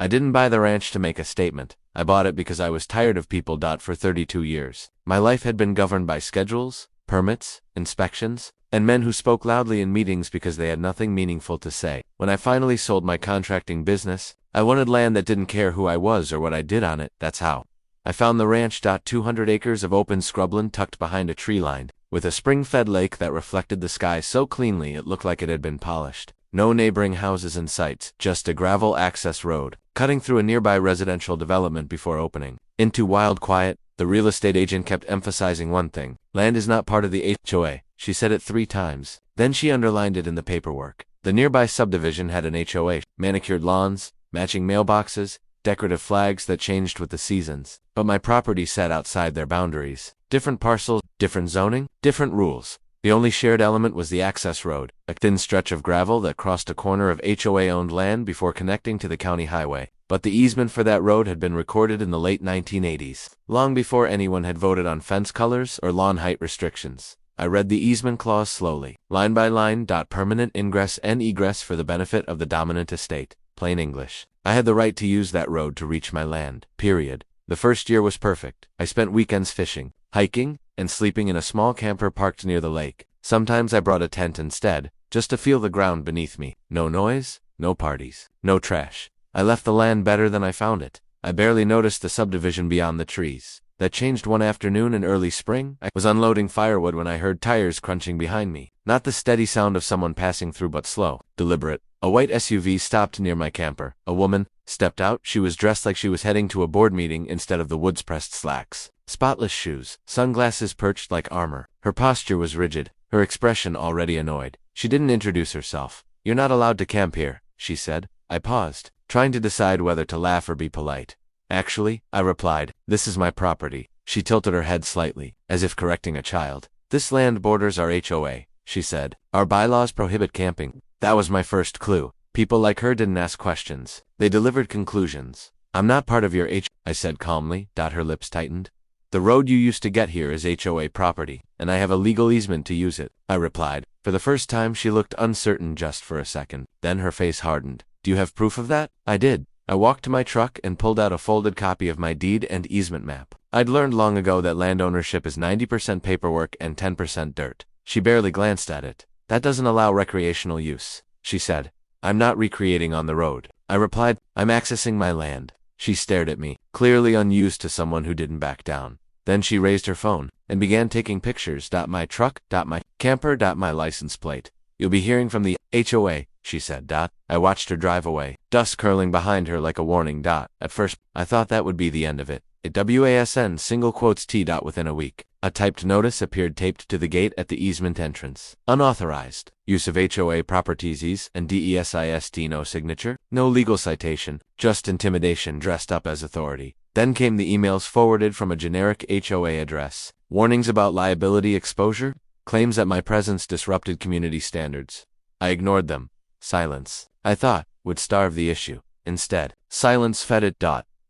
I didn't buy the ranch to make a statement. I bought it because I was tired of people. For 32 years, my life had been governed by schedules, permits, inspections, and men who spoke loudly in meetings because they had nothing meaningful to say. When I finally sold my contracting business, I wanted land that didn't care who I was or what I did on it. That's how I found the ranch. 200 acres of open scrubland tucked behind a tree line, with a spring-fed lake that reflected the sky so cleanly it looked like it had been polished. No neighboring houses in sight, just a gravel access road, cutting through a nearby residential development before opening into wild quiet. The real estate agent kept emphasizing one thing: land is not part of the HOA. She said it 3 times. Then she underlined it in the paperwork. The nearby subdivision had an HOA, manicured lawns, matching mailboxes, decorative flags that changed with the seasons. But my property sat outside their boundaries. Different parcels, different zoning, different rules. The only shared element was the access road, a thin stretch of gravel that crossed a corner of HOA-owned land before connecting to the county highway. But the easement for that road had been recorded in the late 1980s, long before anyone had voted on fence colors or lawn height restrictions. I read the easement clause slowly, line by line. Permanent ingress and egress for the benefit of the dominant estate. Plain English. I had the right to use that road to reach my land, period. The first year was perfect. I spent weekends fishing, hiking, and sleeping in a small camper parked near the lake. Sometimes I brought a tent instead, just to feel the ground beneath me. No noise, no parties, no trash. I left the land better than I found it. I barely noticed the subdivision beyond the trees. That changed one afternoon in early spring. I was unloading firewood when I heard tires crunching behind me. Not the steady sound of someone passing through, but slow, deliberate. A white SUV stopped near my camper. A woman stepped out. She was dressed like she was heading to a board meeting instead of the woods-pressed slacks. Spotless shoes, sunglasses perched like armor. Her posture was rigid, her expression already annoyed. She didn't introduce herself. "You're not allowed to camp here," she said. I paused, trying to decide whether to laugh or be polite. "Actually," I replied, "this is my property." She tilted her head slightly, as if correcting a child. "This land borders our HOA," she said. "Our bylaws prohibit camping." That was my first clue. People like her didn't ask questions. They delivered conclusions. "I'm not part of your I said calmly. Her lips tightened. "The road you used to get here is HOA property, and I have a legal easement to use it," I replied. For the first time, she looked uncertain just for a second. Then her face hardened. "Do you have proof of that?" I did. I walked to my truck and pulled out a folded copy of my deed and easement map. I'd learned long ago that land ownership is 90% paperwork and 10% dirt. She barely glanced at it. "That doesn't allow recreational use," she said. "I'm not recreating on the road." I replied, "I'm accessing my land." She stared at me, clearly unused to someone who didn't back down. Then she raised her phone and began taking pictures. "My truck, my camper, my license plate. You'll be hearing from the HOA," she said. I watched her drive away, dust curling behind her like a warning. At first, I thought that would be the end of it. WASN single quotes T. Within a week, a typed notice appeared taped to the gate at the easement entrance. Unauthorized use of HOA properties and DESIST. No signature, no legal citation, just intimidation dressed up as authority. Then came the emails forwarded from a generic HOA address. Warnings about liability exposure, claims that my presence disrupted community standards. I ignored them. Silence, I thought, would starve the issue. Instead, silence fed it.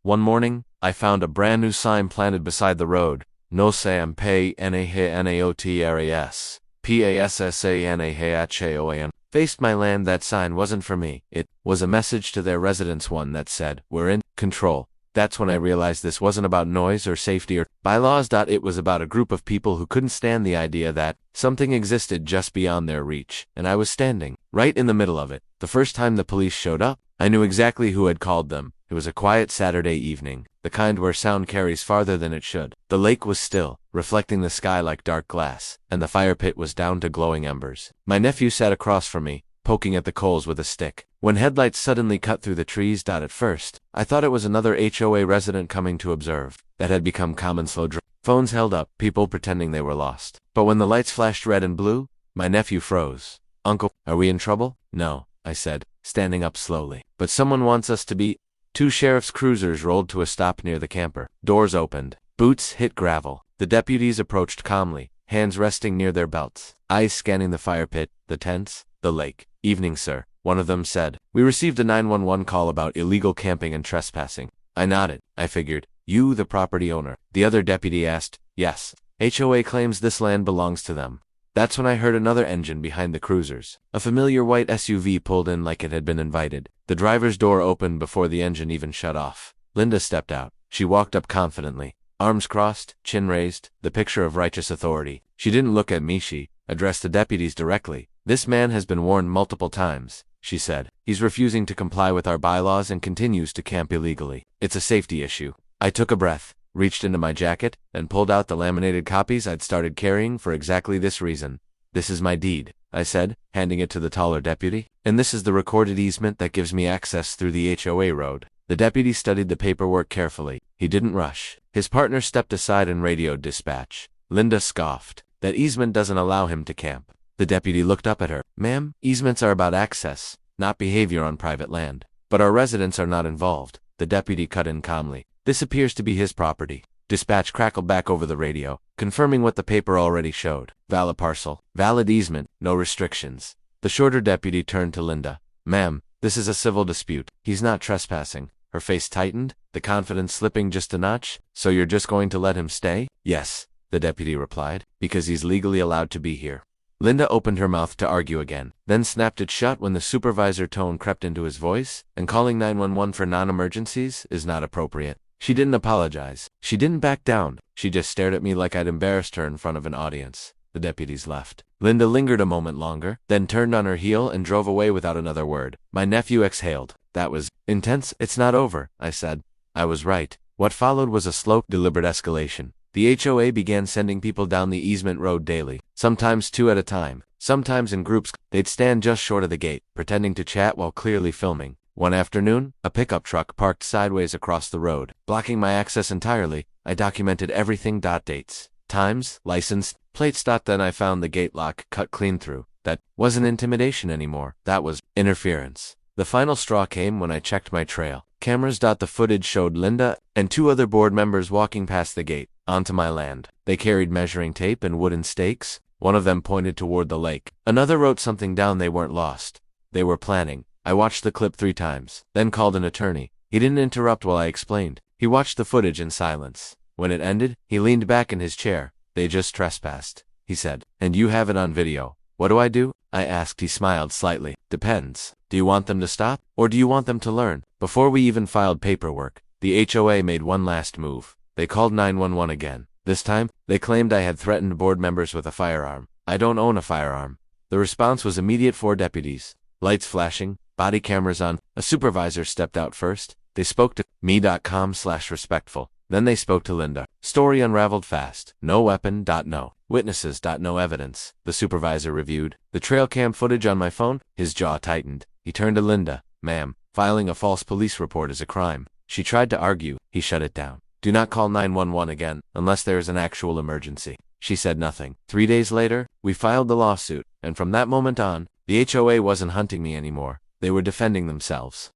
One morning, I found a brand new sign planted beside the road. "No Sam Pay Naotras. PASSANAHOAN." Faced my land. That sign wasn't for me. It was a message to their residents, one that said, "We're in control." That's when I realized this wasn't about noise or safety or bylaws. It was about a group of people who couldn't stand the idea that something existed just beyond their reach, and I was standing right in the middle of it. The first time the police showed up, I knew exactly who had called them. It was a quiet Saturday evening, the kind where sound carries farther than it should. The lake was still, reflecting the sky like dark glass, and the fire pit was down to glowing embers. My nephew sat across from me, poking at the coals with a stick, when headlights suddenly cut through the trees. At first, I thought it was another HOA resident coming to observe. That had become common. Slow phones held up, people pretending they were lost. But when the lights flashed red and blue, my nephew froze. "Uncle, are we in trouble?" "No," I said, standing up slowly. "But someone wants us to be." 2 sheriff's cruisers rolled to a stop near the camper. Doors opened. Boots hit gravel. The deputies approached calmly, hands resting near their belts, eyes scanning the fire pit, the tents, the lake. "Evening, sir," one of them said. "We received a 911 call about illegal camping and trespassing." I nodded. I figured, "You, the property owner?" The other deputy asked. "Yes. HOA claims this land belongs to them." That's when I heard another engine behind the cruisers. A familiar white SUV pulled in like it had been invited. The driver's door opened before the engine even shut off. Linda stepped out. She walked up confidently, arms crossed, chin raised, the picture of righteous authority. She didn't look at me, she addressed the deputies directly. "This man has been warned multiple times," she said. "He's refusing to comply with our bylaws and continues to camp illegally. It's a safety issue." I took a breath, reached into my jacket, and pulled out the laminated copies I'd started carrying for exactly this reason. "This is my deed," I said, handing it to the taller deputy. "And this is the recorded easement that gives me access through the HOA road." The deputy studied the paperwork carefully. He didn't rush. His partner stepped aside and radioed dispatch. Linda scoffed. "That easement doesn't allow him to camp." The deputy looked up at her. "Ma'am, easements are about access, not behavior on private land. But our residents are not involved." The deputy cut in calmly. "This appears to be his property." Dispatch crackled back over the radio, confirming what the paper already showed. Valid parcel, valid easement, no restrictions. The shorter deputy turned to Linda. "Ma'am, this is a civil dispute. He's not trespassing." Her face tightened, the confidence slipping just a notch. "So you're just going to let him stay?" "Yes," the deputy replied, "because he's legally allowed to be here." Linda opened her mouth to argue again, then snapped it shut when the supervisor tone crept into his voice, "And calling 911 for non-emergencies is not appropriate." She didn't apologize. She didn't back down. She just stared at me like I'd embarrassed her in front of an audience. The deputies left. Linda lingered a moment longer, then turned on her heel and drove away without another word. My nephew exhaled. "That was intense." "It's not over," I said. I was right. What followed was a slow, deliberate escalation. The HOA began sending people down the easement road daily, sometimes 2 at a time, sometimes in groups. They'd stand just short of the gate, pretending to chat while clearly filming. One afternoon, a pickup truck parked sideways across the road, blocking my access entirely. I documented everything. Dates, times, license, plates. Then I found the gate lock cut clean through. That wasn't intimidation anymore. That was interference. The final straw came when I checked my trail cameras. The footage showed Linda and 2 other board members walking past the gate, onto my land. They carried measuring tape and wooden stakes. One of them pointed toward the lake. Another wrote something down. They weren't lost. They were planning. I watched the clip 3 times, then called an attorney. He didn't interrupt while I explained. He watched the footage in silence. When it ended, he leaned back in his chair. "They just trespassed," he said. "And you have it on video. What do I do?" I asked. He smiled slightly. "Depends. Do you want them to stop, or do you want them to learn?" Before we even filed paperwork, the HOA made one last move. They called 911 again. This time, they claimed I had threatened board members with a firearm. I don't own a firearm. The response was immediate. 4 deputies. Lights flashing, body cameras on. A supervisor stepped out first. They spoke to me.com/respectful. Then they spoke to Linda. Story unraveled fast. No weapon. No witnesses. No evidence. The supervisor reviewed the trail cam footage on my phone. His jaw tightened. He turned to Linda. "Ma'am, filing a false police report is a crime." She tried to argue. He shut it down. "Do not call 911 again, unless there is an actual emergency." She said nothing. 3 days later, we filed the lawsuit, and from that moment on, the HOA wasn't hunting me anymore. They were defending themselves.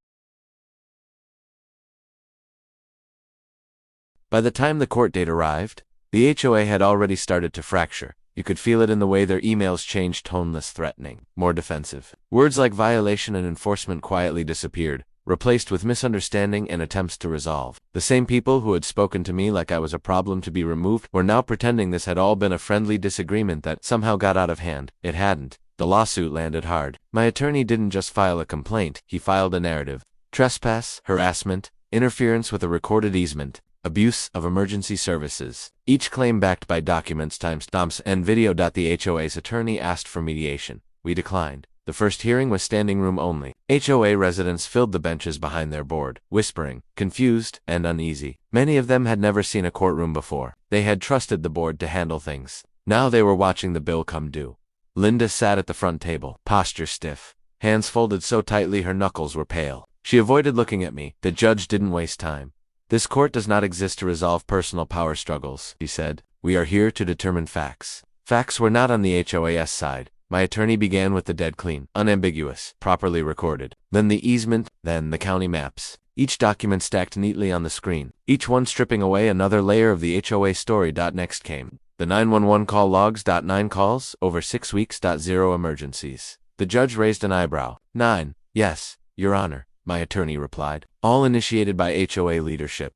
By the time the court date arrived, the HOA had already started to fracture. You could feel it in the way their emails changed, tone less threatening, more defensive. Words like violation and enforcement quietly disappeared, replaced with misunderstanding and attempts to resolve. The same people who had spoken to me like I was a problem to be removed were now pretending this had all been a friendly disagreement that somehow got out of hand. It hadn't. The lawsuit landed hard. My attorney didn't just file a complaint, he filed a narrative. Trespass, harassment, interference with a recorded easement, abuse of emergency services. Each claim backed by documents, timestamps, and video. The HOA's attorney asked for mediation. We declined. The first hearing was standing room only. HOA residents filled the benches behind their board, whispering, confused, and uneasy. Many of them had never seen a courtroom before. They had trusted the board to handle things. Now they were watching the bill come due. Linda sat at the front table, posture stiff, hands folded so tightly her knuckles were pale. She avoided looking at me. The judge didn't waste time. "This court does not exist to resolve personal power struggles," he said. "We are here to determine facts." Facts were not on the HOA's side. My attorney began with the dead clean, unambiguous, properly recorded. Then the easement, then the county maps. Each document stacked neatly on the screen, each one stripping away another layer of the HOA story. Next came the 911 call logs. 9 calls, over 6 weeks. 0 emergencies. The judge raised an eyebrow. 9, yes, Your Honor, my attorney replied. All initiated by HOA leadership.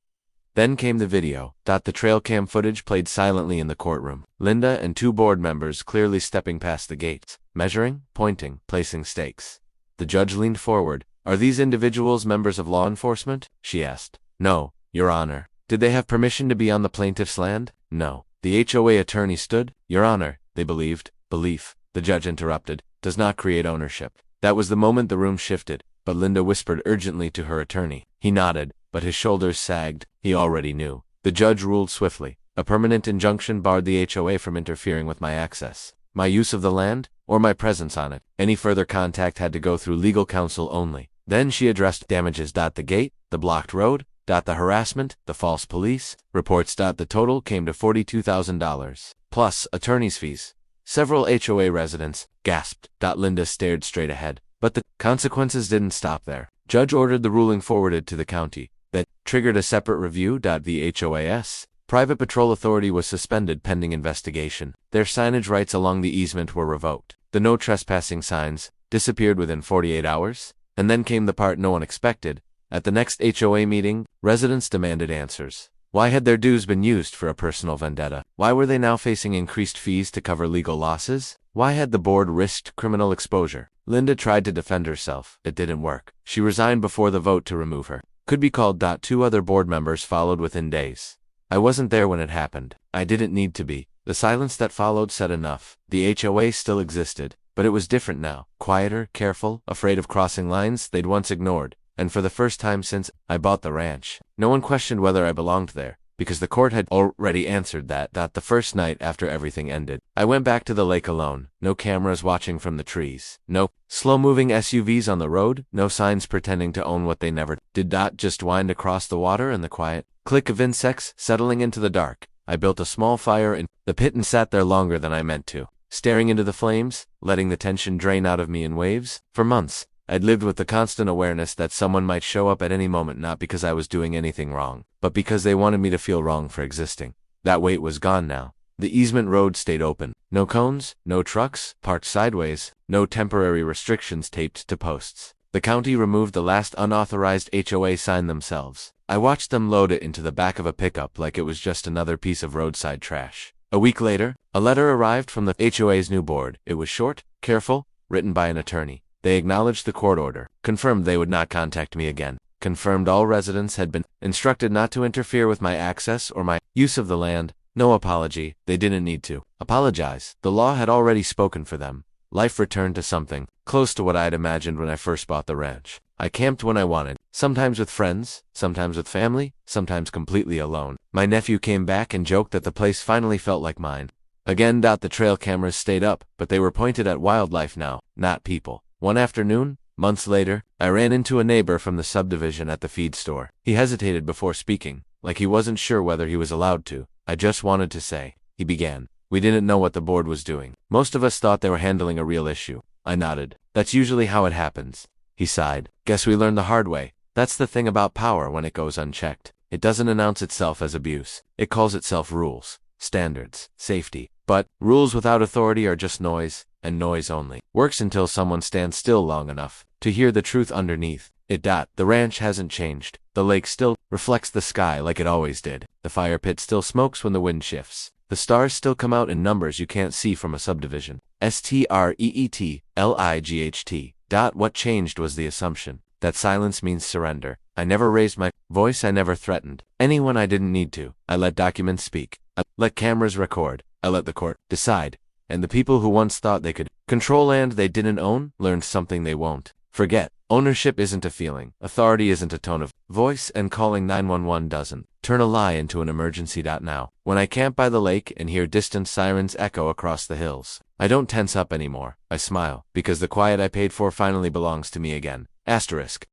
Then came the video. The trail cam footage played silently in the courtroom. Linda and 2 board members clearly stepping past the gates, measuring, pointing, placing stakes. The judge leaned forward. "Are these individuals members of law enforcement?" she asked. "No, Your Honor." "Did they have permission to be on the plaintiff's land?" "No." The HOA attorney stood. "Your Honor, they believed." "Belief," the judge interrupted, "does not create ownership." That was the moment the room shifted, but Linda whispered urgently to her attorney. He nodded, but his shoulders sagged. He already knew. The judge ruled swiftly. A permanent injunction barred the HOA from interfering with my access, my use of the land, or my presence on it. Any further contact had to go through legal counsel only. Then she addressed damages. The gate, the blocked road, the harassment, the false police reports. The total came to $42,000, plus attorney's fees. Several HOA residents gasped. Linda stared straight ahead. But the consequences didn't stop there. Judge ordered the ruling forwarded to the county. That triggered a separate review. The HOAs Private Patrol Authority was suspended pending investigation. Their signage rights along the easement were revoked. The no trespassing signs disappeared within 48 hours. And then came the part no one expected. At the next HOA meeting, residents demanded answers. Why had their dues been used for a personal vendetta? Why were they now facing increased fees to cover legal losses? Why had the board risked criminal exposure? Linda tried to defend herself. It didn't work. She resigned before the vote to remove her. Could be called. 2 other board members followed within days. I wasn't there when it happened. I didn't need to be. The silence that followed said enough. The HOA still existed, but it was different now. Quieter, careful, afraid of crossing lines they'd once ignored. And for the first time since I bought the ranch, no one questioned whether I belonged there, because the court had already answered that. The first night after everything ended, I went back to the lake alone. No cameras watching from the trees. No slow-moving SUVs on the road. No signs pretending to own what they never did. Just wind across the water and the quiet click of insects settling into the dark. I built a small fire in the pit and sat there longer than I meant to, staring into the flames, letting the tension drain out of me in waves. For months, I'd lived with the constant awareness that someone might show up at any moment, not because I was doing anything wrong, but because they wanted me to feel wrong for existing. That weight was gone now. The easement road stayed open. No cones, no trucks parked sideways, no temporary restrictions taped to posts. The county removed the last unauthorized HOA sign themselves. I watched them load it into the back of a pickup like it was just another piece of roadside trash. A week later, a letter arrived from the HOA's new board. It was short, careful, written by an attorney. They acknowledged the court order, confirmed they would not contact me again, confirmed all residents had been instructed not to interfere with my access or my use of the land. No apology. They didn't need to apologize. The law had already spoken for them. Life returned to something close to what I'd imagined when I first bought the ranch. I camped when I wanted, sometimes with friends, sometimes with family, sometimes completely alone. My nephew came back and joked that the place finally felt like mine. Again. The trail cameras stayed up, but they were pointed at wildlife now, not people. One afternoon, months later, I ran into a neighbor from the subdivision at the feed store. He hesitated before speaking, like he wasn't sure whether he was allowed to. "I just wanted to say," he began. "We didn't know what the board was doing. Most of us thought they were handling a real issue." I nodded. "That's usually how it happens." He sighed. "Guess we learned the hard way. That's the thing about power when it goes unchecked. It doesn't announce itself as abuse. It calls itself rules, standards, safety. But rules without authority are just noise, and noise only works until someone stands still long enough to hear the truth underneath it. The ranch hasn't changed. The lake still reflects the sky like it always did. The fire pit still smokes when the wind shifts. The stars still come out in numbers you can't see from a subdivision. Streetlight. What changed was the assumption that silence means surrender. I never raised my voice. I never threatened anyone I didn't need to. I let documents speak. I let cameras record. I let the court decide. And the people who once thought they could control land they didn't own learned something they won't forget. Ownership isn't a feeling. Authority isn't a tone of voice, and calling 911 doesn't turn a lie into an emergency. Now, when I camp by the lake and hear distant sirens echo across the hills, I don't tense up anymore. I smile, because the quiet I paid for finally belongs to me again. Asterisk.